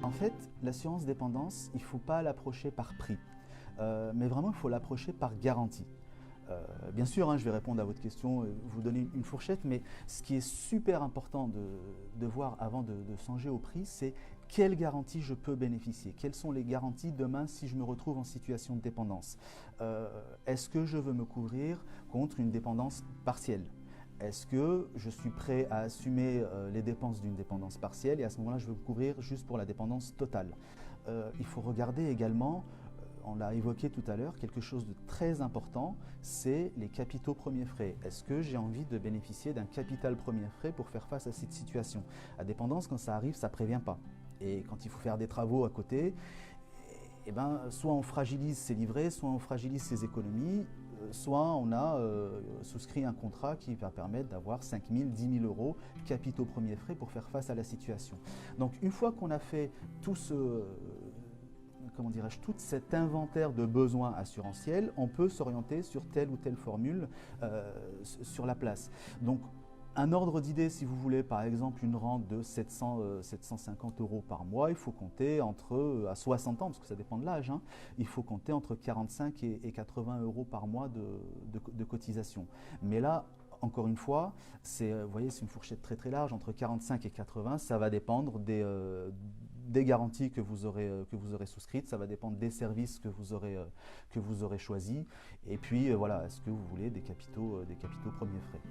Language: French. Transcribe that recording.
En fait, l'assurance dépendance, il ne faut pas l'approcher par prix, mais vraiment il faut l'approcher par garantie. Bien sûr, je vais répondre à votre question, vous donner une fourchette, mais ce qui est super important de voir avant de songer au prix, c'est quelle garantie je peux bénéficier. Quelles sont les garanties demain si je me retrouve en situation de dépendance. Est-ce que je veux me couvrir contre une dépendance partielle? Est-ce que je suis prêt à assumer les dépenses d'une dépendance partielle et à ce moment-là, je veux me couvrir juste pour la dépendance totale? Il faut regarder également, on l'a évoqué tout à l'heure, quelque chose de très important, c'est les capitaux premiers frais. Est-ce que j'ai envie de bénéficier d'un capital premier frais pour faire face à cette situation? La dépendance, quand ça arrive, ça ne prévient pas. Et quand il faut faire des travaux à côté, eh ben, soit on fragilise ses livrets, soit on fragilise ses économies, soit on a souscrit un contrat qui va permettre d'avoir 5 000, 10 000 euros capitaux premiers frais pour faire face à la situation. Donc une fois qu'on a fait tout tout cet inventaire de besoins assurantiels, on peut s'orienter sur telle ou telle formule sur la place. Donc, un ordre d'idée, si vous voulez, par exemple, une rente de 750 euros par mois, il faut compter à 60 ans, parce que ça dépend de l'âge, il faut compter entre 45 et 80 euros par mois de cotisation. Mais là, encore une fois, vous voyez, c'est une fourchette très très large, entre 45 et 80, ça va dépendre des garanties que vous aurez souscrites, ça va dépendre des services que vous aurez choisis, et puis voilà, est-ce que vous voulez des capitaux premiers frais.